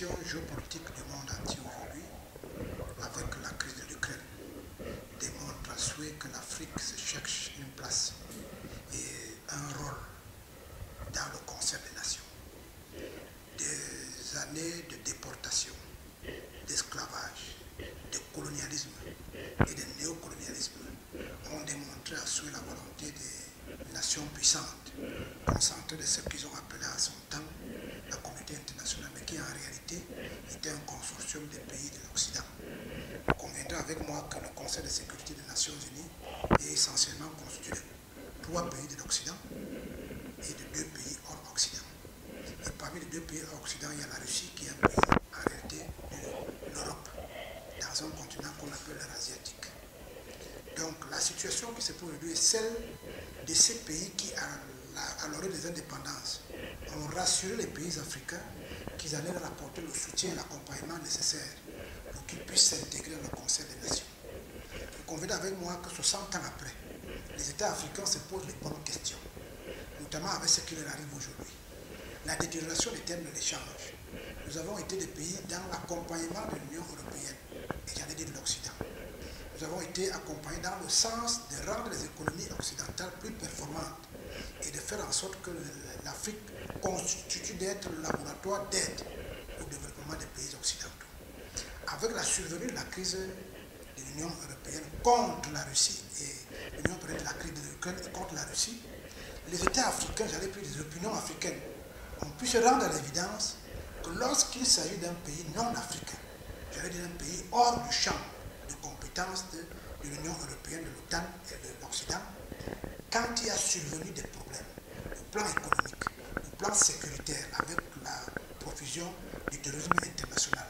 situation géopolitique du monde entier aujourd'hui, avec la crise de l'Ukraine, démontre à souhait que l'Afrique se cherche une place et un rôle dans le concert des nations. Des années de déportation, d'esclavage, de colonialisme et de néocolonialisme ont démontré à souhait la volonté des nations puissantes, concentrées de ce qu'ils ont appelé à son temps la communauté internationale, mais qui en réalité était un consortium des pays de l'Occident. Vous conviendrez avec moi que le Conseil de sécurité des Nations Unies est essentiellement constitué de 3 pays de l'Occident et de 2 pays hors Occident. Et parmi les 2 pays hors Occident, il y a la Russie qui est un pays en réalité de l'Europe, dans un continent qu'on appelle l'Asiatique. Donc la situation qui se pose aujourd'hui est celle de ces pays qui, à l'orée des indépendances, ont rassuré les pays africains qu'ils allaient leur apporter le soutien et l'accompagnement nécessaire pour qu'ils puissent s'intégrer dans le Conseil des Nations. Vous convenez avec moi que 60 ans après, les États africains se posent les bonnes questions, notamment avec ce qui leur arrive aujourd'hui. La détérioration des termes de l'échange. Nous avons été des pays dans l'accompagnement de l'Union européenne, et j'en ai dit de l'Occident. Nous avons été accompagnés dans le sens de rendre les économies occidentales plus performantes et de faire en sorte que l'Afrique constitue d'être le laboratoire d'aide au développement des pays occidentaux. Avec la survenue de la crise de l'Union européenne contre la Russie et l'Union européenne de la crise de l'Ukraine contre la Russie, les États africains, j'allais plus des opinions africaines, ont pu se rendre à l'évidence que lorsqu'il s'agit d'un pays non africain, j'allais dire un pays hors du champ de compétences de l'Union européenne, de l'OTAN et de l'Occident, quand il y a survenu des problèmes, au plan économique, au plan sécuritaire, avec la profusion du terrorisme international,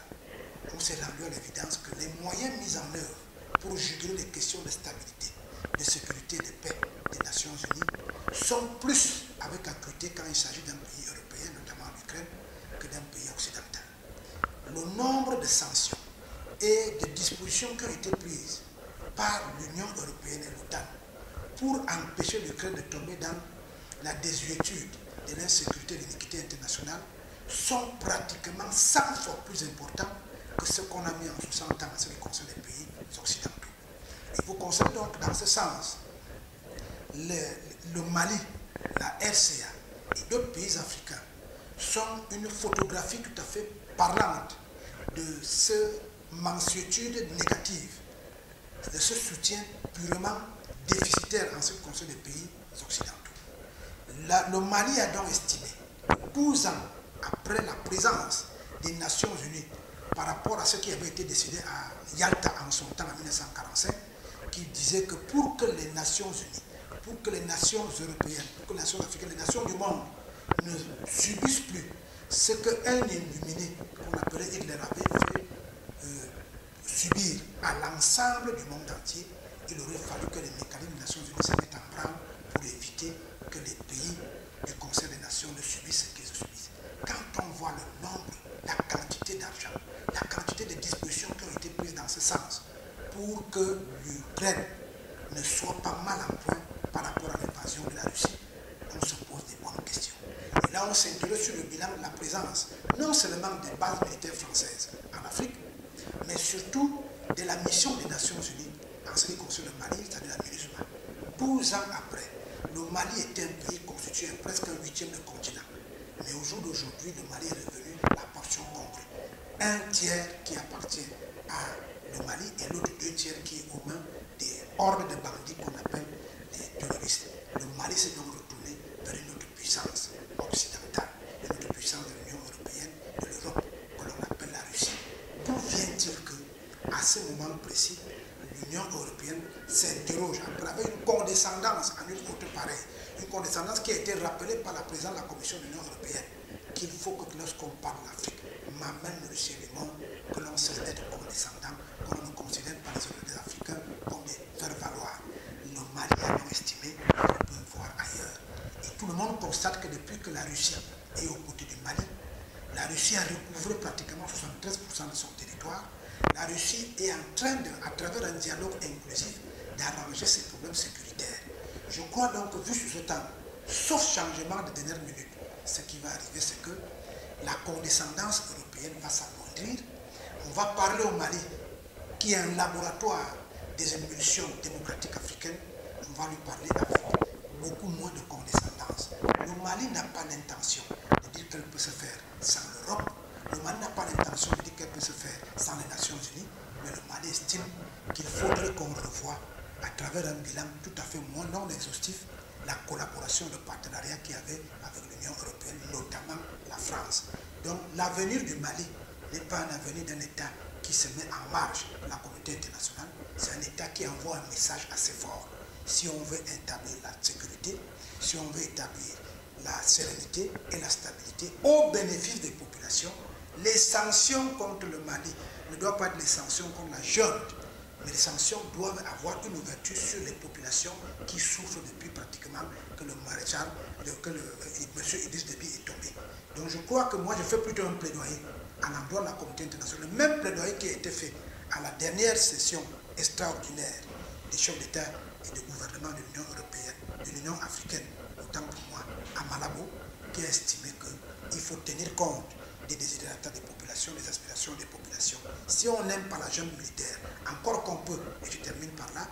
on s'est rendu à l'évidence que les moyens mis en œuvre pour juguler les questions de stabilité, de sécurité et de paix des Nations Unies sont plus avec acuité quand il s'agit d'un pays européen, notamment l'Ukraine, que d'un pays occidental. Le nombre de sanctions et de dispositions qui ont été prises par l'Union européenne et l'OTAN pour empêcher l'Ukraine de tomber dans la désuétude de l'insécurité et de l'iniquité internationale sont pratiquement 100 fois plus importants que ce qu'on a mis en 60 ans en ce qui concerne les pays occidentaux. Il vous concerne donc dans ce sens le Mali, la RCA et d'autres pays africains sont une photographie tout à fait parlante de ce mansuétude négative, de ce soutien purement déficitaire en ce qui concerne les pays occidentaux. Le Mali a donc estimé, 12 ans après la présence des Nations Unies par rapport à ce qui avait été décidé à Yalta en son temps en 1945, qui disait que pour que les Nations Unies, pour que les nations européennes, pour que les nations africaines, les nations du monde ne subissent plus ce qu'un illuminé, qu'on appelait Hitler, avait fait subir à l'ensemble du monde entier, il aurait fallu que les mécanismes des Nations Unies se mettent en branle pour éviter que les pays du Conseil des Nations ne subissent ce qu'ils subissent. Quand on voit le nombre, la quantité d'argent, la quantité de dispositions qui ont été prises dans ce sens pour que l'Ukraine ne soit pas mal en point par rapport à l'invasion de la Russie, on se pose des bonnes questions. Et là, on s'interroge sur le bilan de la présence, non seulement des bases militaires françaises en Afrique, mais surtout de la mission des Nations Unies en ce qui concerne le Mali, c'est-à-dire la MINUSMA. 12 ans après, le Mali était un pays constitué presque un 8e du continent. Mais au jour d'aujourd'hui, le Mali est devenu la portion congrue. Un tiers qui appartient à le Mali et l'autre 2 tiers qui est aux mains des hordes de bandits qu'on appelle les terroristes. Le Mali s'est donc retourné vers une autre puissance occidentale, une autre puissance de l'Union européenne, de l'Europe, que l'on appelle la Russie. D'où vient-il qu'à ce moment précis, l'Union européenne s'interroge à travers une condescendance en une autre pareille, une condescendance qui a été rappelée par la présidente de la Commission de l'Union européenne, qu'il faut que lorsqu'on parle d'Afrique, m'amène le Chérimon, que l'on cesse d'être condescendant, qu'on ne considère pas les autorités africains comme des faire-valoir. Le Mali a donc estimé qu'on peut voir ailleurs. Et tout le monde constate que depuis que la Russie est aux côtés du Mali, la Russie a recouvré pratiquement 73% de son territoire. La Russie est en train, à travers un dialogue inclusif, d'arranger ses problèmes sécuritaires. Je crois donc que, vu sur ce temps, sauf changement de dernière minute, ce qui va arriver, c'est que la condescendance européenne va s'amoindrir. On va parler au Mali, qui est un laboratoire des émulsions démocratiques africaines. On va lui parler avec beaucoup moins de condescendance. Le Mali n'a pas l'intention de dire qu'elle peut se faire sans l'Europe. Le Mali n'a pas l'intention de dire qu'elle peut se faire sans les Nations Unies. Mais le Mali estime qu'il faudrait qu'on revoie, à travers un bilan tout à fait moins non exhaustif, la collaboration, le partenariat qu'il y avait avec l'Union européenne, notamment la France. Donc l'avenir du Mali n'est pas un avenir d'un État qui se met en marge de la communauté internationale, c'est un État qui envoie un message assez fort. Si on veut établir la sécurité, si on veut établir la sérénité et la stabilité au bénéfice des populations, les sanctions contre le Mali ne doivent pas être les sanctions contre la junte, mais les sanctions doivent avoir une ouverture sur les populations qui souffrent depuis pratiquement que le maréchal, que M. Idriss Déby est tombé. Donc je crois que moi je fais plutôt un plaidoyer à l'endroit de la communauté internationale, le même plaidoyer qui a été fait à la dernière session extraordinaire des chefs d'État et de gouvernement de l'Union européenne, de l'Union africaine, autant pour moi, à Malabo, qui a estimé qu'il faut tenir compte des désirata des populations, des aspirations des populations. Si on n'aime pas la junte militaire, encore qu'on peut, et je termine par là,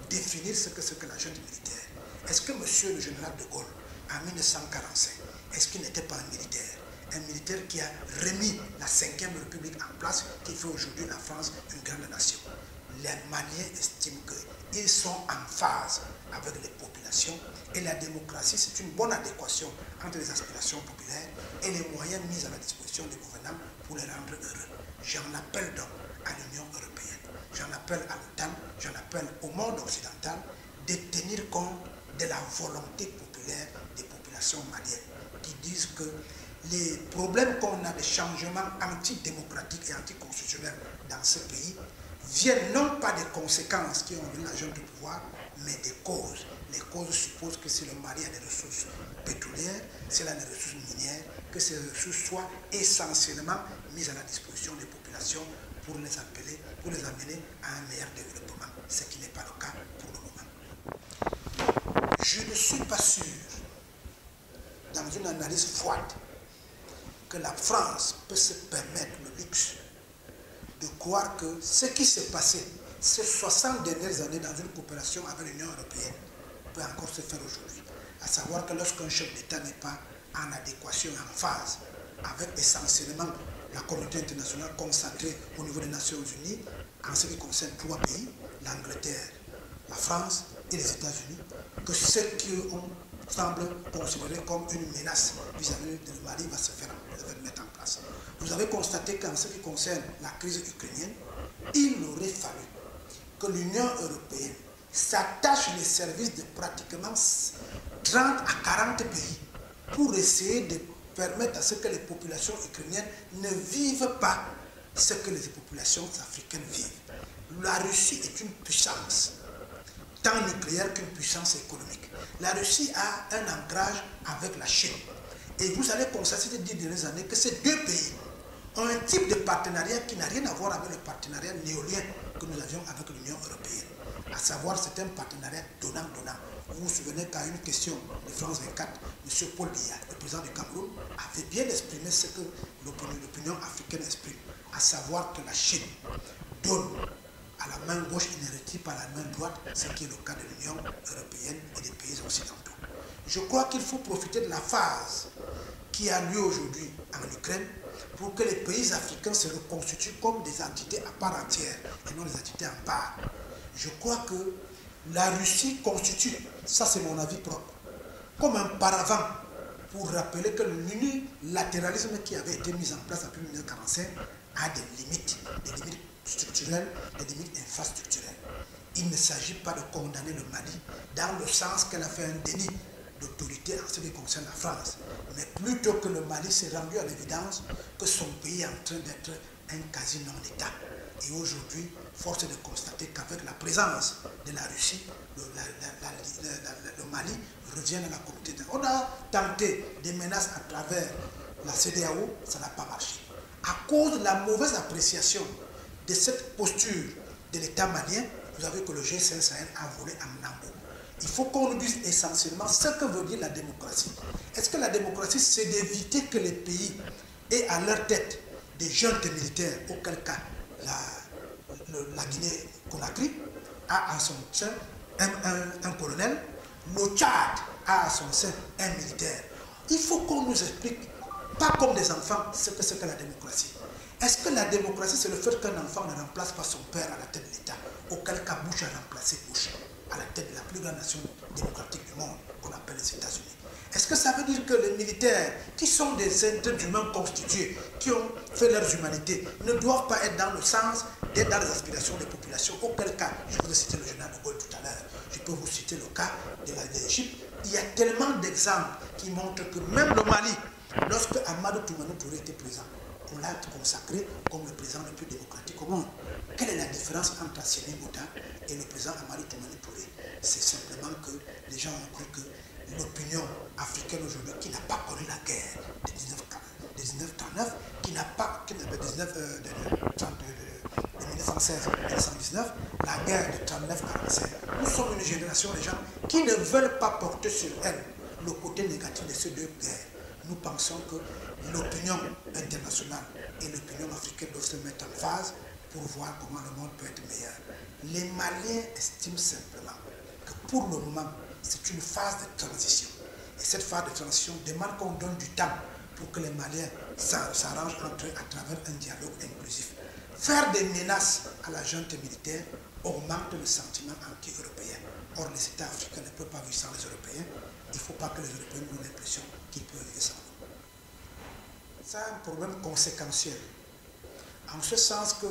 définir ce que c'est que la junte militaire. Est-ce que monsieur le général de Gaulle, en 1945, est-ce qu'il n'était pas un militaire qui a remis la 5e République en place, qui fait aujourd'hui la France une grande nation? Les Maliens estiment qu'ils sont en phase avec les populations et la démocratie, c'est une bonne adéquation entre les aspirations populaires et les moyens mis à la disposition des gouvernants pour les rendre heureux. J'en appelle donc à l'Union européenne, j'en appelle à l'OTAN, j'en appelle au monde occidental de tenir compte de la volonté populaire des populations maliennes qui disent que les problèmes qu'on a de changements antidémocratiques et anticonstitutionnels dans ce pays viennent non pas des conséquences qui ont donné la junte de pouvoir, mais des causes. Les causes supposent que si le Mali a des ressources pétrolières, s'il a des ressources minières, que ces ressources soient essentiellement mises à la disposition des populations pour les appeler, pour les amener à un meilleur développement, ce qui n'est pas le cas pour le moment. Je ne suis pas sûr, dans une analyse froide, que la France peut se permettre le luxe de croire que ce qui s'est passé ces 60 dernières années dans une coopération avec l'Union européenne peut encore se faire aujourd'hui. À savoir que lorsqu'un chef d'État n'est pas en adéquation et en phase avec essentiellement la communauté internationale consacrée au niveau des Nations Unies, en ce qui concerne 3 pays, l'Angleterre, la France et les États-Unis, que ce qu'on semble considérer comme une menace vis-à-vis du Mali va se mettre en place. Vous avez constaté qu'en ce qui concerne la crise ukrainienne, il aurait fallu que l'Union européenne s'attache les services de pratiquement 30 à 40 pays pour essayer de permettre à ce que les populations ukrainiennes ne vivent pas ce que les populations africaines vivent. La Russie est une puissance, tant nucléaire qu'une puissance économique. La Russie a un ancrage avec la Chine. Et vous allez constater ces 10 dernières années que ces 2 pays ont un type de partenariat qui n'a rien à voir avec le partenariat néolien que nous avions avec l'Union européenne. À savoir, c'est un partenariat donnant-donnant. Vous vous souvenez qu'à une question de France 24, M. Paul Biya, le président du Cameroun, avait bien exprimé ce que l'opinion africaine exprime, à savoir que la Chine donne à la main gauche et ne retire pas la main droite, ce qui est le cas de l'Union européenne et des pays occidentaux. Je crois qu'il faut profiter de la phase qui a lieu aujourd'hui en Ukraine pour que les pays africains se reconstituent comme des entités à part entière et non des entités en part. Je crois que la Russie constitue, ça c'est mon avis propre, comme un paravent pour rappeler que l'unilatéralisme qui avait été mis en place depuis 1945 a des limites structurelles, des limites infrastructurelles. Il ne s'agit pas de condamner le Mali dans le sens qu'elle a fait un déni d'autorité en ce qui concerne la France, mais plutôt que le Mali s'est rendu à l'évidence que son pays est en train d'être un quasi non-État. Et aujourd'hui, force est de constater qu'avec la présence de la Russie, le Mali revient à la communauté. On a tenté des menaces à travers la CEDEAO, ça n'a pas marché. À cause de la mauvaise appréciation de cette posture de l'État malien, vous savez que le G5 Sahel a volé en lambeaux. Il faut qu'on nous dise essentiellement ce que veut dire la démocratie. Est-ce que la démocratie, c'est d'éviter que les pays et à leur tête des jeunes militaires, auquel cas la Guinée-Conakry a à son sein un colonel, le Tchad a à son sein un militaire. Il faut qu'on nous explique, pas comme des enfants, ce que c'est que la démocratie. Est-ce que la démocratie, c'est le fait qu'un enfant ne remplace pas son père à la tête de l'État, auquel cas Bush a remplacé Bush à la tête de la plus grande nation démocratique du monde, qu'on appelle les États-Unis? Est-ce que ça veut dire que les militaires, qui sont des êtres humains constitués, qui ont fait leurs humanités, ne doivent pas être dans le sens d'être dans les aspirations des populations? Auquel cas, je vous ai cité le général de Gaulle tout à l'heure, je peux vous citer le cas de l'Égypte. Il y a tellement d'exemples qui montrent que même le Mali, lorsque Amadou Toumani Touré était présent, on l'a consacré comme le président le plus démocratique au monde. Quelle est la différence entre Assimi Goïta et le président Amadou Toumani Touré? C'est simplement que les gens ont cru que l'opinion africaine aujourd'hui, qui n'a pas connu la guerre de 1939, qui n'a pas, de 1916-1919, la guerre de 39-45. Nous sommes une génération de gens qui ne veulent pas porter sur elle le côté négatif de ces deux guerres. Nous pensons que l'opinion internationale et l'opinion africaine doivent se mettre en phase pour voir comment le monde peut être meilleur. Les Maliens estiment simplement que pour le moment, c'est une phase de transition. Et cette phase de transition demande qu'on donne du temps pour que les Maliens s'arrangent entre eux à travers un dialogue inclusif. Faire des menaces à la junte militaire augmente le sentiment anti-européen. Or, les États africains ne peuvent pas vivre sans les Européens. Il ne faut pas que les Européens aient l'impression qu'ils peuvent vivre sans nous. C'est un problème conséquentiel. En ce sens que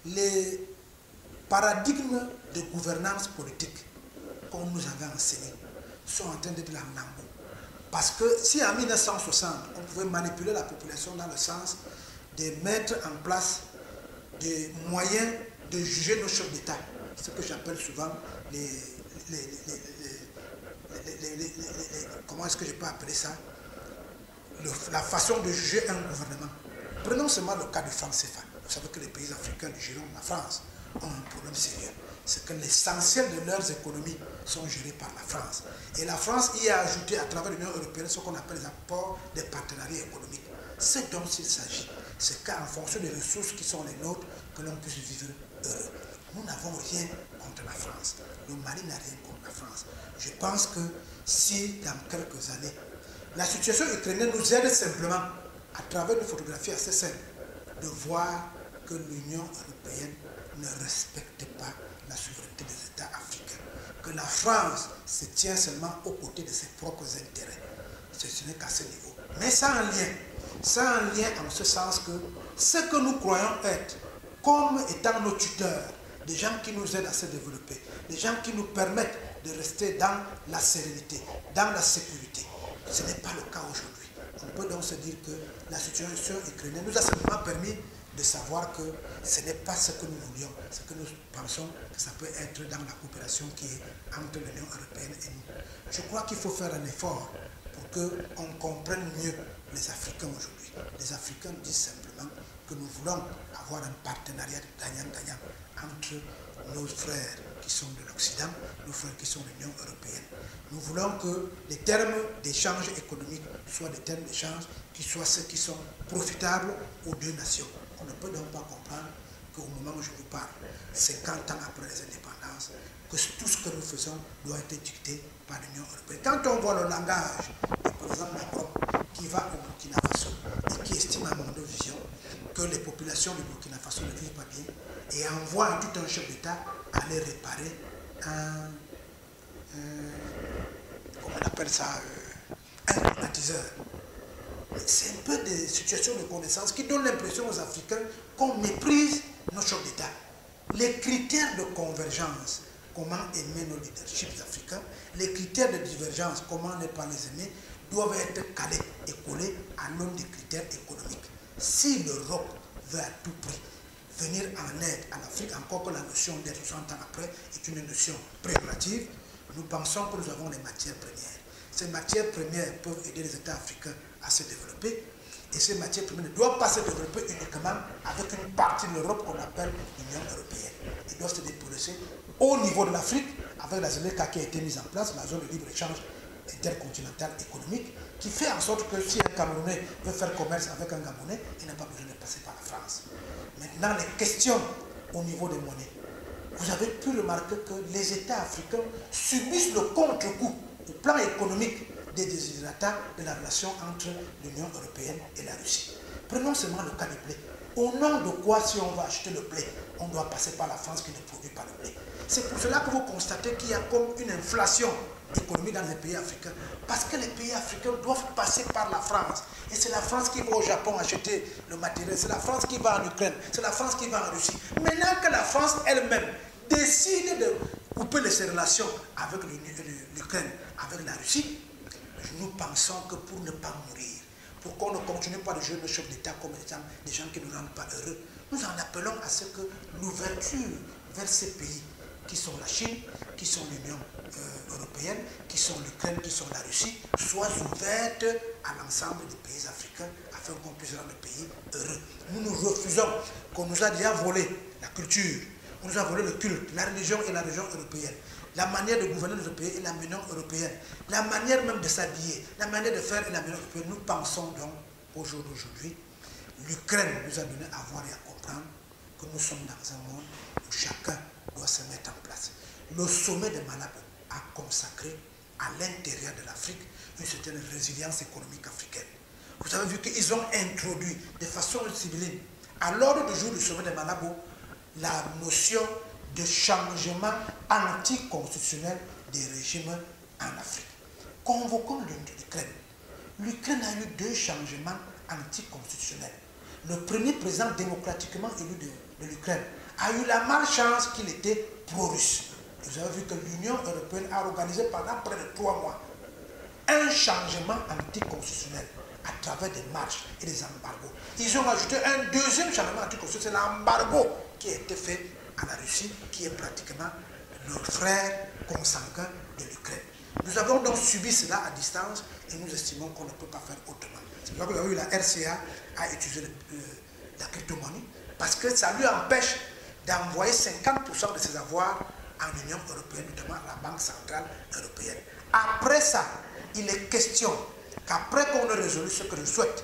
les paradigmes de gouvernance politique qu'on nous avait enseignés sont en train d'être en lambeaux. Parce que si en 1960, on pouvait manipuler la population dans le sens de mettre en place des moyens de juger nos chefs d'État, ce que j'appelle souvent comment est-ce que je peux appeler ça, la façon de juger un gouvernement. Prenons seulement le cas du franc CFA. Vous savez que les pays africains du giron de la France ont un problème sérieux. C'est que l'essentiel de leurs économies sont gérées par la France. Et la France y a ajouté à travers l'Union européenne ce qu'on appelle les apports des partenariats économiques. Ce dont il s'agit, c'est qu'en fonction des ressources qui sont les nôtres, que l'on puisse vivre heureux. Nous n'avons rien contre la France. Le Mali n'a rien contre la France. Je pense que si dans quelques années, la situation ukrainienne nous aide simplement, à travers une photographie assez simple, de voir que l'Union européenne ne respecte pas la souveraineté des États africains. Que la France se tient seulement aux côtés de ses propres intérêts. Ce n'est qu'à ce niveau. Mais ça a un lien. Ça a un lien en ce sens que ce que nous croyons être comme étant nos tuteurs, des gens qui nous aident à se développer, des gens qui nous permettent de rester dans la sérénité, dans la sécurité. Ce n'est pas le cas aujourd'hui. On peut donc se dire que la situation ukrainienne nous a simplement permis de savoir que ce n'est pas ce que nous voulions, ce que nous pensons que ça peut être dans la coopération qui est entre l'Union européenne et nous. Je crois qu'il faut faire un effort pour qu'on comprenne mieux les Africains aujourd'hui. Les Africains disent simplement que nous voulons avoir un partenariat gagnant-gagnant entre nos frères qui sont de l'Occident, nos frères qui sont de l'Union européenne. Nous voulons que les termes d'échange économique soient des termes d'échange qui soient ceux qui sont profitables aux deux nations. On ne peut donc pas comprendre qu'au moment où je vous parle, 50 ans après les indépendances, que tout ce que nous faisons doit être dicté par l'Union européenne. Quand on voit le langage du président Macron qui va au Burkina Faso et qui estime à mon vision que les populations du Burkina Faso ne vivent pas bien et envoie tout un chef d'État aller réparer comment on appelle ça, un climatiseur. C'est un peu des situations de connaissance qui donnent l'impression aux Africains qu'on méprise nos chefs d'État. Les critères de convergence, comment aimer nos leaderships africains, les critères de divergence, comment ne pas les aimer, doivent être calés et collés à l'aune des critères économiques. Si l'Europe veut à tout prix venir en aide à l'Afrique, encore que la notion d'aide 60 ans après est une notion préparative, nous pensons que nous avons les matières premières. Ces matières premières peuvent aider les États africains à se développer, et ces matières premières ne doivent pas se développer uniquement avec une partie de l'Europe qu'on appelle l'Union européenne. Ils doivent se déplacer au niveau de l'Afrique, avec la ZLECA qui a été mise en place, la zone de libre-échange intercontinental économique qui fait en sorte que si un Camerounais veut faire commerce avec un Gabonais, il n'a pas besoin de passer par la France. Maintenant, les questions au niveau des monnaies. Vous avez pu remarquer que les États africains subissent le contre-coup au plan économique des désirata de la relation entre l'Union européenne et la Russie. Prenons seulement le cas du blé. Au nom de quoi, si on va acheter le blé, on doit passer par la France qui ne produit pas le blé? C'est pour cela que vous constatez qu'il y a comme une inflation économique dans les pays africains. Parce que les pays africains doivent passer par la France. Et c'est la France qui va au Japon acheter le matériel. C'est la France qui va en Ukraine. C'est la France qui va en Russie. Maintenant que la France elle-même décide de couper ses relations avec l'Ukraine, avec la Russie, nous pensons que pour ne pas mourir, pour qu'on ne continue pas de jouer nos chefs d'État comme des gens qui ne nous rendent pas heureux, nous en appelons à ce que l'ouverture vers ces pays qui sont la Chine, qui sont l'Union européenne, qui sont l'Ukraine, qui sont la Russie, soit ouverte à l'ensemble des pays africains afin qu'on puisse rendre le pays heureux. Nous nous refusons qu'on nous a déjà volé la culture, on nous a volé le culte, la religion et la religion européenne. La manière de gouverner notre pays est la manière européenne. La manière même de s'habiller, la manière de faire est la manière européenne. Nous pensons donc, au jour d'aujourd'hui, l'Ukraine nous a donné à voir et à comprendre que nous sommes dans un monde où chacun doit se mettre en place. Le sommet de Malabo a consacré à l'intérieur de l'Afrique une certaine résilience économique africaine. Vous avez vu qu'ils ont introduit de façon civiline, à l'ordre du jour du sommet de Malabo, la notion de changement anticonstitutionnel des régimes en Afrique. Convoquons l'Ukraine. L'Ukraine a eu 2 changements anticonstitutionnels. Le premier président démocratiquement élu de l'Ukraine a eu la malchance qu'il était pro-russe. Vous avez vu que l'Union européenne a organisé pendant près de 3 mois un changement anticonstitutionnel à travers des marches et des embargos. Ils ont ajouté un deuxième changement anticonstitutionnel, c'est l'embargo qui a été fait à la Russie, qui est pratiquement le frère consanguin de l'Ukraine. Nous avons donc subi cela à distance et nous estimons qu'on ne peut pas faire autrement. C'est pour ça que vous avez vu la RCA a utilisé la crypto-monnaie parce que ça lui empêche d'envoyer 50% de ses avoirs en Union européenne, notamment à la Banque centrale européenne. Après ça, il est question qu'après qu'on ait résolu ce que je souhaite,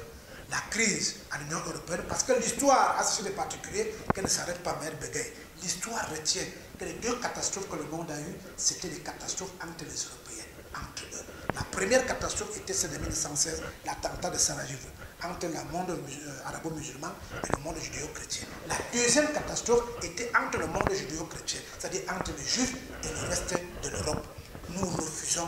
la crise à l'Union européenne, parce que l'histoire a ceci de particulier qu'elle ne s'arrête pas mère bégaye. L'histoire retient que les 2 catastrophes que le monde a eues, c'était des catastrophes entre les Européens, entre eux. La première catastrophe était celle de 1916, l'attentat de Sarajevo, entre le monde arabo-musulman et le monde judéo-chrétien. La deuxième catastrophe était entre le monde judéo-chrétien, c'est-à-dire entre les Juifs et le reste de l'Europe. Nous refusons,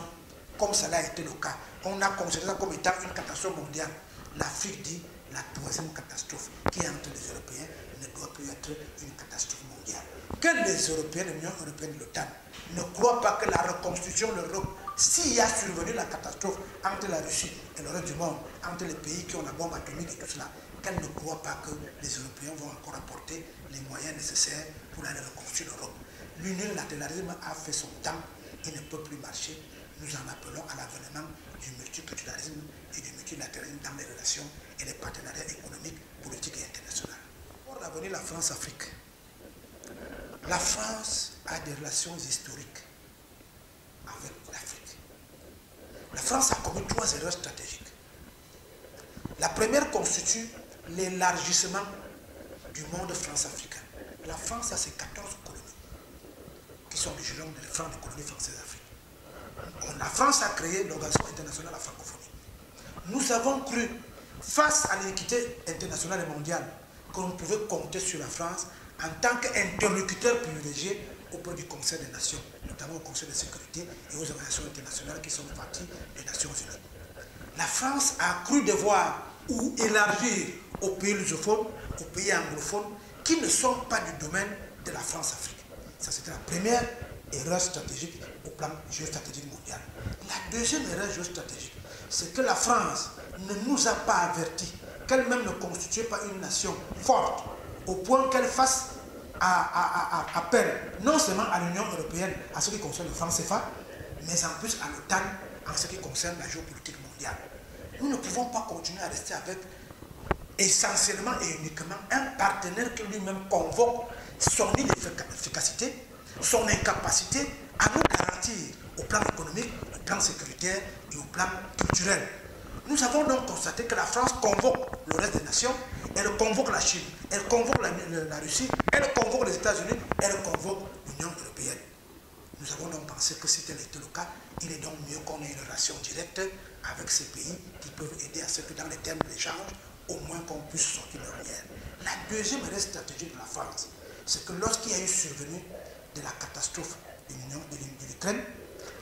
comme cela a été le cas. On a considéré ça comme étant une catastrophe mondiale. L'Afrique dit la 3e catastrophe qui est entre les Européens ne doit plus être une catastrophe mondiale. Que les Européens, l'Union européenne et l'OTAN ne croient pas que la reconstruction de l'Europe, s'il y a survenu la catastrophe entre la Russie et le reste du monde, entre les pays qui ont la bombe atomique et tout cela, qu'elles ne croient pas que les Européens vont encore apporter les moyens nécessaires pour aller reconstruire l'Europe. L'unilatéralisme a fait son temps, il ne peut plus marcher. Nous en appelons à l'avènement du multiculturalisme et du multilatéralisme dans les relations et les partenariats économiques, politiques et internationaux. Pour l'avenir de la France-Afrique, la France a des relations historiques avec l'Afrique. La France a commis 3 erreurs stratégiques. La première constitue l'élargissement du monde France-africain. La France a ses 14 colonies qui sont du giron des francs de colonies françaises d'Afrique. La France a créé l'Organisation internationale de la francophonie. Nous avons cru, face à l'iniquité internationale et mondiale, qu'on pouvait compter sur la France en tant qu'interlocuteur privilégié auprès du Conseil des Nations, notamment au Conseil de sécurité et aux organisations internationales qui sont parties des Nations Unies. La France a cru devoir ou élargir aux pays lusophones, aux pays anglophones, qui ne sont pas du domaine de la France-Afrique. Ça, c'était la première erreur stratégique au plan géostratégique mondial. La deuxième erreur géostratégique, c'est que la France ne nous a pas avertis qu'elle-même ne constituait pas une nation forte, au point qu'elle fasse appel non seulement à l'Union européenne à ce qui concerne le franc CFA, mais en plus à l'OTAN en ce qui concerne la géopolitique mondiale. Nous ne pouvons pas continuer à rester avec essentiellement et uniquement un partenaire qui lui-même convoque son inefficacité, son incapacité à nous garantir au plan économique, au plan sécuritaire et au plan culturel. Nous avons donc constaté que la France convoque le reste des nations, elle convoque la Chine, elle convoque la Russie, elle convoque les États-Unis, elle convoque l'Union européenne. Nous avons donc pensé que si tel était le cas, il est donc mieux qu'on ait une relation directe avec ces pays qui peuvent aider à ce que dans les termes d'échange, au moins qu'on puisse sortir de l'ornière. La deuxième stratégie de la France, c'est que lorsqu'il y a eu survenue de la catastrophe de l'Ukraine,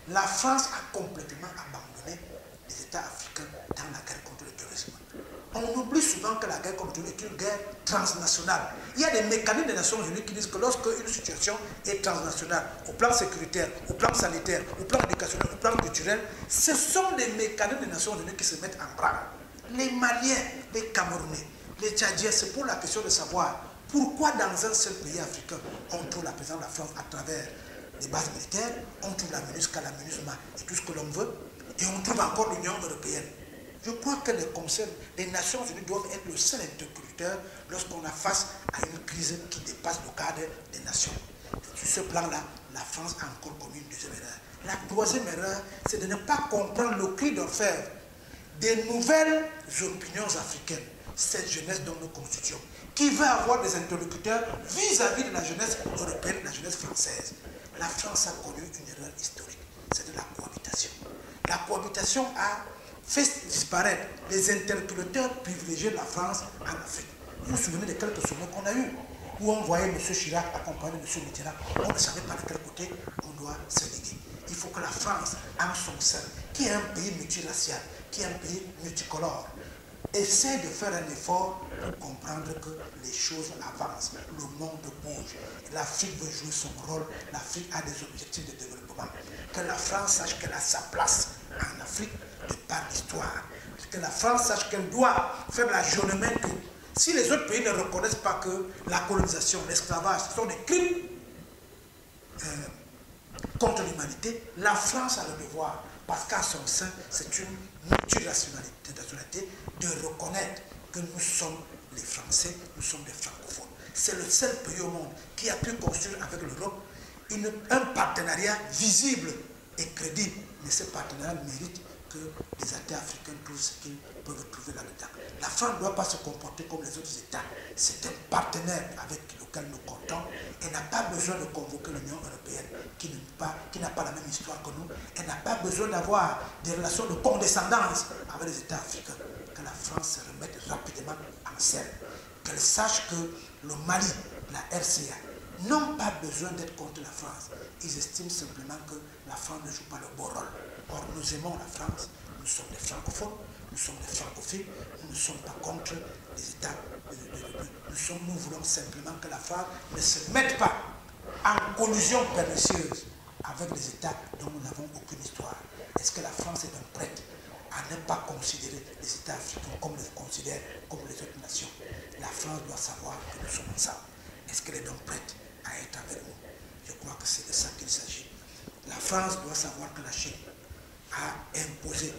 la France a complètement abandonné les États africains dans la guerre contre le terrorisme. On oublie souvent que la guerre contre le terrorisme est une guerre transnationale. Il y a des mécanismes des Nations Unies qui disent que lorsque une situation est transnationale, au plan sécuritaire, au plan sanitaire, au plan éducationnel, au plan culturel, ce sont des mécanismes des Nations Unies qui se mettent en branle. Les Maliens, les Camerounais, les Tchadiens, c'est pour la question de savoir pourquoi dans un seul pays africain, on trouve la présence de la France à travers les bases militaires, on trouve la MINUSCA, la MINUSMA et tout ce que l'on veut, et on trouve encore l'Union européenne. Je crois que les Nations Unies doivent être le seul interlocuteur lorsqu'on a face à une crise qui dépasse le cadre des nations. Sur ce plan-là, la France a encore commis une deuxième erreur. La troisième erreur, c'est de ne pas comprendre le cri d'orfèvre des nouvelles opinions africaines, cette jeunesse dont nous constituons, qui veut avoir des interlocuteurs vis-à-vis de la jeunesse européenne, de la jeunesse française. La France a connu une erreur historique, c'est de la cohabitation. La cohabitation a fait disparaître les interlocuteurs privilégiés de la France en Afrique. Vous vous souvenez de quelques sommets qu'on a eus, où on voyait M. Chirac accompagné de M. Mitterrand, on ne savait pas de quel côté on doit se liguer. Il faut que la France, en son sein, qui est un pays multiracial, qui est un pays multicolore, essaie de faire un effort pour comprendre que les choses avancent, le monde bouge. L'Afrique veut jouer son rôle, l'Afrique a des objectifs de développement. Que la France sache qu'elle a sa place en Afrique de par l'histoire. Que la France sache qu'elle doit faire l'ajournement que si les autres pays ne reconnaissent pas que la colonisation, l'esclavage sont des crimes contre l'humanité, la France a le devoir, parce qu'à son sein, c'est une multinationalité, de reconnaître que nous sommes les Français, nous sommes des francophones. C'est le seul pays au monde qui a pu construire avec l'Europe un partenariat visible et crédible. Mais ce partenariat mérite que les États africains trouvent ce qu'ils peuvent trouver là-dedans. La France ne doit pas se comporter comme les autres États. C'est un partenaire avec lequel nous comptons et n'a pas besoin de convoquer l'Union européenne qui n'a pas la même histoire que nous. Elle n'a pas besoin d'avoir des relations de condescendance avec les États africains. Que la France se remette rapidement en scène. Qu'elle sache que le Mali, la RCA, n'ont pas besoin d'être contre la France. Ils estiment simplement que la France ne joue pas le beau rôle. Or, nous aimons la France, nous sommes des francophones, nous sommes des francophiles, nous ne sommes pas contre les États. Nous voulons simplement que la France ne se mette pas en collusion pernicieuse avec les États dont nous n'avons aucune histoire. Est-ce que la France est donc prête à ne pas considérer les États africains comme les considère comme les autres nations? La France doit savoir que nous sommes ensemble. Est-ce qu'elle est donc prête à être avec nous? Je crois que c'est de ça qu'il s'agit. La France doit savoir que la Chine a imposé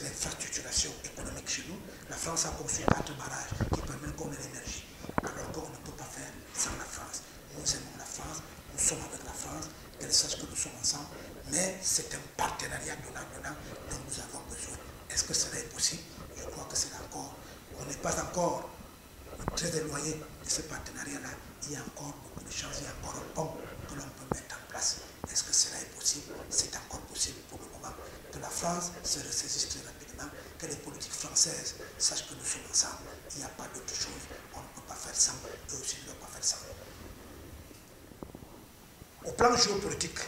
l'infrastructuration économique chez nous. La France a construit 4 barrages qui permettent qu'on ait l'énergie, alors qu'on ne peut pas faire sans la France. Nous aimons la France, nous sommes avec la France, qu'elle sache que nous sommes ensemble, mais c'est un partenariat donnant-donnant dont nous avons besoin. Est-ce que cela est possible? Je crois que c'est encore, on n'est pas encore très éloigné de ce partenariat-là. Il y a encore beaucoup de chances, il y a encore un pont que l'on peut mettre en place. Est-ce que cela est possible? C'est encore possible pour le moment. Que la France se ressaisisse très rapidement, que les politiques françaises sachent que nous sommes ensemble. Il n'y a pas d'autre chose. On ne peut pas faire ça. Eux aussi ne doivent pas faire ça. Au plan géopolitique,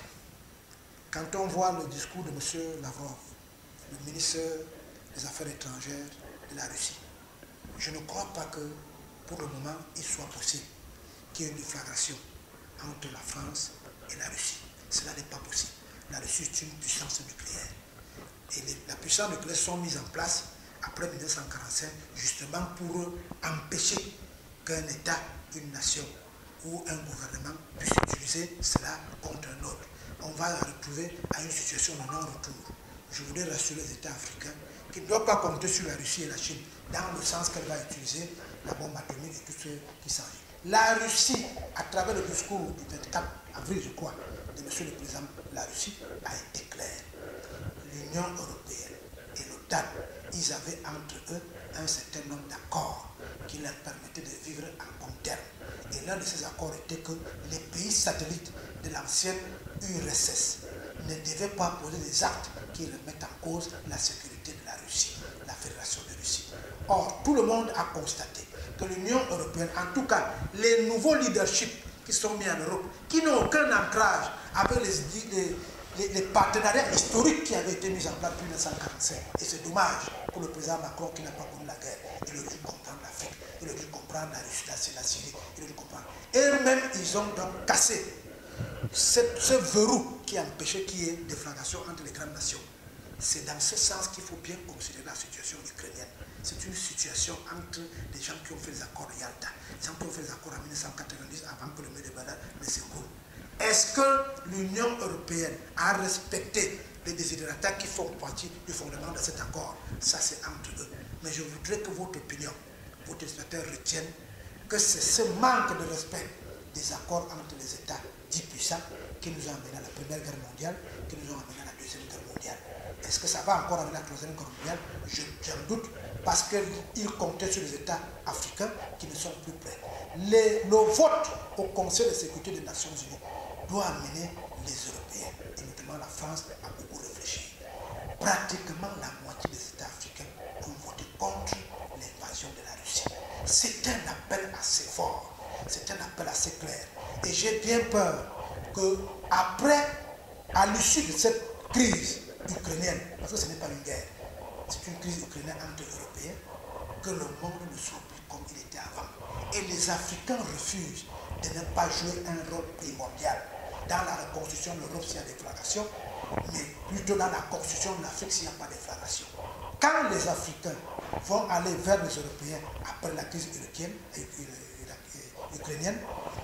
quand on voit le discours de M. Lavrov, le ministre des Affaires étrangères de la Russie, je ne crois pas que, pour le moment, il soit possible qu'il y ait une déflagration entre la France et la Russie. Cela n'est pas possible. La Russie est une puissance nucléaire. Et les puissances nucléaires sont mises en place après 1945, justement pour empêcher qu'un État, une nation ou un gouvernement puisse utiliser cela contre un autre. On va retrouver à une situation de non-retour. Je voudrais rassurer les États africains qui ne doivent pas compter sur la Russie et la Chine, dans le sens qu'elle va utiliser la bombe atomique et tout ce qui s'agit. La Russie, à travers le discours du 24 avril, je crois, de M. le Président de la Russie a été claire. L'Union européenne et l'OTAN, ils avaient entre eux un certain nombre d'accords qui leur permettaient de vivre en bon terme. Et l'un de ces accords était que les pays satellites de l'ancienne URSS ne devaient pas poser des actes qui remettent en cause la sécurité de la Russie, la Fédération de Russie. Or, tout le monde a constaté que l'Union européenne, en tout cas les nouveaux leaderships qui sont mis en Europe, qui n'ont aucun ancrage avec les partenariats historiques qui avaient été mis en place depuis 1945. Et c'est dommage pour le président Macron qui n'a pas connu la guerre. Il aurait dû comprendre l'Afrique, il aurait dû comprendre la Russie, la Syrie, il aurait dû comprendre. Eux-mêmes, ils ont donc cassé ce verrou qui empêchait qu'il y ait des déflagration entre les grandes nations. C'est dans ce sens qu'il faut bien considérer la situation ukrainienne. C'est une situation entre les gens qui ont fait les accords de Yalta, les gens qui ont fait les accords en 1990 avant que le mur de Berlin ne s'écroule. Est-ce que l'Union européenne a respecté les désidératas qui font partie du fondement de cet accord? Ça, c'est entre eux. Mais je voudrais que votre opinion, vos téléspectateurs retiennent que c'est ce manque de respect des accords entre les États dits puissants qui nous a amené à la Première Guerre mondiale, qui nous ont amené à la Deuxième Guerre mondiale. Est-ce que ça va encore amener à la Troisième Guerre mondiale? J'en doute, parce qu'ils comptaient sur les États africains qui ne sont plus prêts. Le vote au Conseil de sécurité des Nations Unies doit amener les Européens, et notamment la France, à beaucoup réfléchir. Pratiquement la moitié des États africains ont voté contre l'invasion de la Russie. C'est un appel assez fort, c'est un appel assez clair. Et j'ai bien peur qu'après, à l'issue de cette crise ukrainienne, parce que ce n'est pas une guerre, c'est une crise ukrainienne entre Européens, que le monde ne soit plus comme il était avant. Et les Africains refusent de ne pas jouer un rôle primordial dans la reconstruction de l'Europe s'il y a des déflagrations, mais plutôt dans la construction de l'Afrique s'il n'y a pas de déflagration. Quand les Africains vont aller vers les Européens après la crise ukrainienne,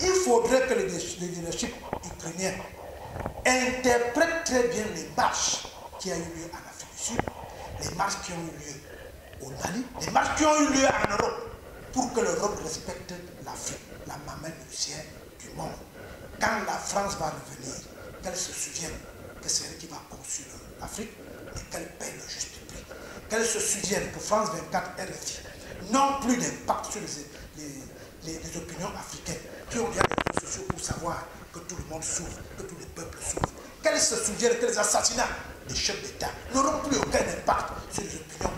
il faudrait que les leaderships ukrainiens interprètent très bien les marches qui ont eu lieu en Afrique du Sud, les marches qui ont eu lieu au Mali, les marches qui ont eu lieu en Europe, pour que l'Europe respecte l'Afrique, la maman nourricière du monde. Quand la France va revenir, qu'elle se souvienne que c'est elle qui va construire l'Afrique et qu'elle paye le juste prix. Qu'elle se souvienne que France 24 RFI n'ont plus d'impact sur les opinions africaines qui ont des réseaux sociaux pour savoir que tout le monde souffre, que tous les peuples souffrent. Qu'elle se souvienne que les assassinats des chefs d'État n'auront plus aucun impact sur les opinions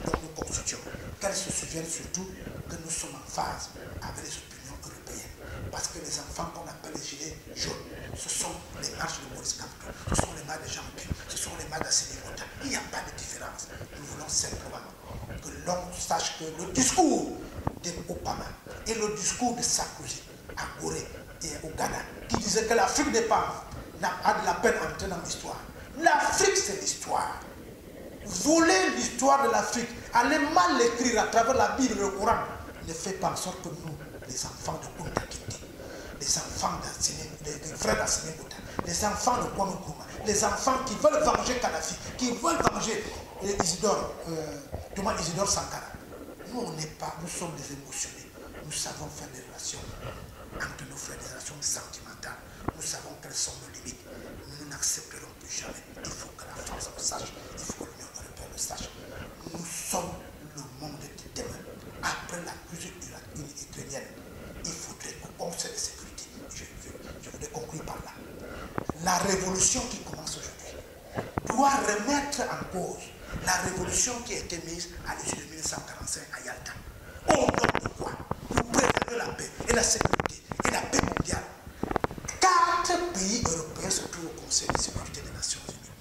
dont nous constituons. Qu'elle se souvienne surtout que nous sommes en phase avec les opinions européennes. Parce que les enfants qu'on appelle les gilets jaunes, ce sont les marches de Maurice Kamto, ce sont les marches de Jean Ping, ce sont les marches d'Assimi Goïta. Il n'y a pas de différence. Nous voulons simplement que l'on sache que le discours d'Obama et le discours de Sarkozy à Gorée et au Ghana, qui disait que l'Afrique n'est pas a de la peine à entrer dans l'histoire. L'Afrique, c'est l'histoire. Voler l'histoire de l'Afrique, aller mal l'écrire à travers la Bible et le Coran, ne fait pas en sorte que nous, les enfants de Kunta Kinte, les enfants des frères d'Assimi Goïta, les enfants de Kwame Nkrumah, les enfants qui veulent venger Kadhafi, qui veulent venger Thomas Isidore Sankara. Nous, nous sommes des émotionnés. Nous savons faire des relations entre nos frères, des relations sentimentales. Nous savons quelles sont nos limites. Nous n'accepterons plus jamais. Il faut que la France le sache. Il faut que l'Union européenne le sache. Nous sommes le monde de demain. Après la crise ukrainienne, il faudrait qu'au Conseil de sécurité, je voudrais conclure par là, la révolution qui commence aujourd'hui doit remettre en cause la révolution qui a été mise à l'issue de 1945 à Yalta. Au nom de quoi? Pour préserver la paix et la sécurité et la paix mondiale. 4 pays européens se trouvent au Conseil de sécurité des Nations Unies.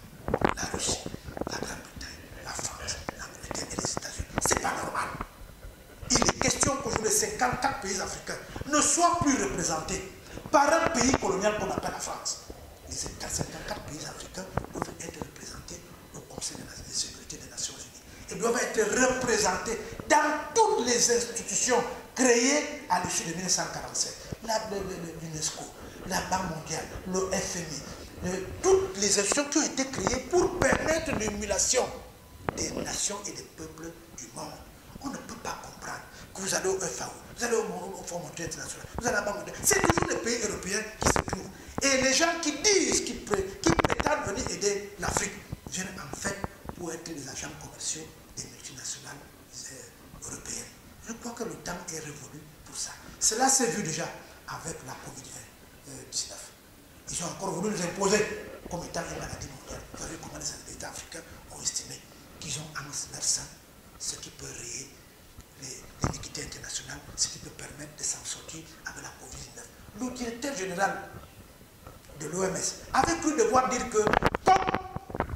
La Russie, la Grande-Bretagne, la France, l'Angleterre et les États-Unis. C'est pas normal. Il est question qu'aujourd'hui les 54 pays africains ne soient plus représentés par un pays colonial qu'on appelle la France. Les 54 pays africains doivent être représentés au Conseil de sécurité des Nations Unies. Ils doivent être représentés dans toutes les institutions créées à l'issue de 1947. L'UNESCO, la Banque mondiale, le FMI, toutes les institutions qui ont été créées pour permettre l'émulation des nations et des peuples du monde. On ne peut pas comprendre que vous allez au FAO, vous allez au Fonds monétaire international, vous allez à la Banque mondiale. C'est toujours les pays européens qui se trouvent. Et les gens qui disent, qui prétendent venir aider l'Afrique, viennent en fait pour être les agents commerciaux des multinationales européennes. Je crois que le temps est révolu pour ça. Cela s'est vu déjà avec la Covid-19. Ils ont encore voulu nous imposer comme étant une maladie mondiale. Vous savez comment les États africains ont estimé qu'ils ont en leur sein ce qui peut rayer l'iniquité internationale, ce qui peut permettre de s'en sortir avec la Covid-19. Le directeur général de l'OMS avait cru devoir dire que comme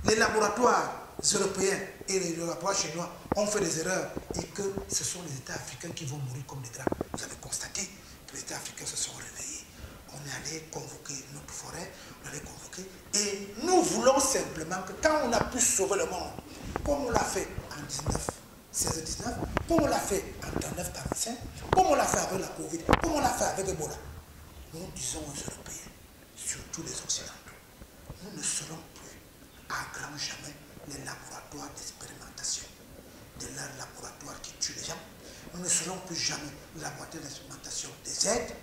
les laboratoires européens et les laboratoires chinois ont fait des erreurs et que ce sont les États africains qui vont mourir comme des draps. Vous avez constaté que les États africains se sont réveillés. On est allé convoquer notre forêt, on est allé convoquer, et nous voulons simplement que quand on a pu sauver le monde, comme on l'a fait en 16-19, comme on l'a fait en 39-45, comme on l'a fait avec la Covid, comme on l'a fait avec Ebola, nous disons aux Européens, surtout les Occidentaux, nous ne serons plus à grand jamais les laboratoires d'expérimentation, de leurs laboratoires qui tuent les gens. Nous ne serons plus jamais les laboratoires d'expérimentation des aides.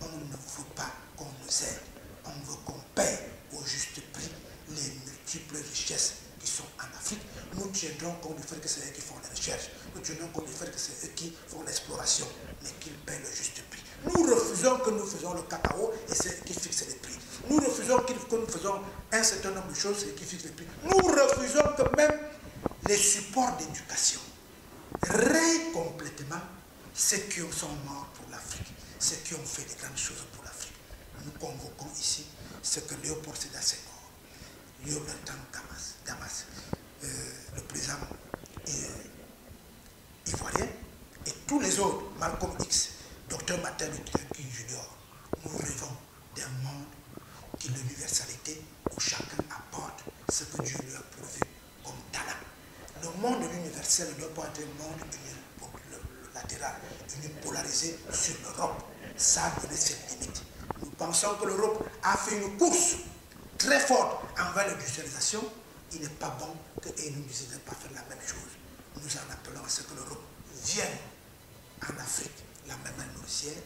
On ne veut pas qu'on nous aide. On veut qu'on paye au juste prix les multiples richesses qui sont en Afrique. Nous tiendrons compte du fait que c'est eux qui font les recherches. Nous tiendrons compte du fait que c'est eux qui font l'exploration, mais qu'ils paient le juste prix. Nous refusons que nous faisons le cacao et c'est eux qui fixent les prix. Nous refusons que nous faisons un certain nombre de choses, c'est eux qui fixent les prix. Nous refusons que même les supports d'éducation rayent complètement ceux qui sont morts pour l'Afrique, ceux qui ont fait des grandes choses pour l'Afrique. Nous convoquons ici ce que Léopold Sédar Senghor, Léopold Damas, le président ivoirien, et tous les autres, Malcolm X, Dr Martin Luther King Jr., nous rêvons d'un monde qui est l'universalité où chacun apporte ce que Dieu lui a pourvu comme talent. Le monde universel ne doit pas être un monde latéral, unipolarisé sur l'Europe. Ça a donné ses limites. Nous pensons que l'Europe a fait une course très forte envers l'industrialisation. Il n'est pas bon qu'elle nous dise de ne pas faire la même chose. Nous en appelons à ce que l'Europe vienne en Afrique la mamelle nourricière,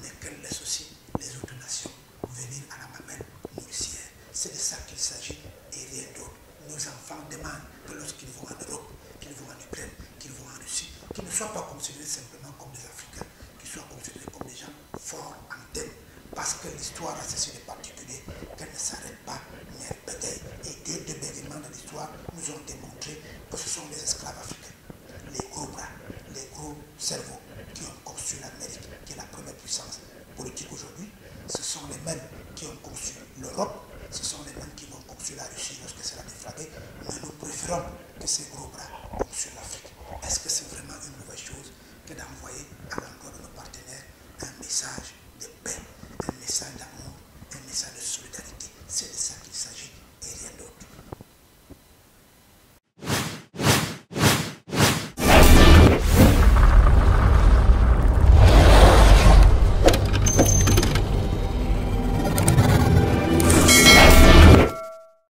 mais qu'elle laisse aussi les autres nations venir à la mamelle nourricière. C'est de ça qu'il s'agit et rien d'autre. Nos enfants demandent que lorsqu'ils vont en Europe, qu'ils vont en Ukraine, qu'ils vont en Russie, qu'ils ne soient pas considérés simplement comme des Africains, qu'ils soient considérés comme des gens forts en thème. Parce que l'histoire a ceci de particulier, qu'elle ne s'arrête pas, mais elle bégaye. Et deux bégaiements de l'histoire nous ont démontré que ce sont les esclaves africains, les gros bras, les gros cerveaux qui ont conçu l'Amérique, qui est la première puissance politique aujourd'hui. Ce sont les mêmes qui ont conçu l'Europe, ce sont les mêmes qui vont conçu la Russie lorsque c'est la déflagrée, mais nous préférons que ces gros bras conçuent l'Afrique. Est-ce que c'est vraiment une mauvaise chose que d'envoyer à l'endroit de nos partenaires un message de paix, un message d'amour, un message de solidarité? C'est de ça qu'il s'agit et rien d'autre.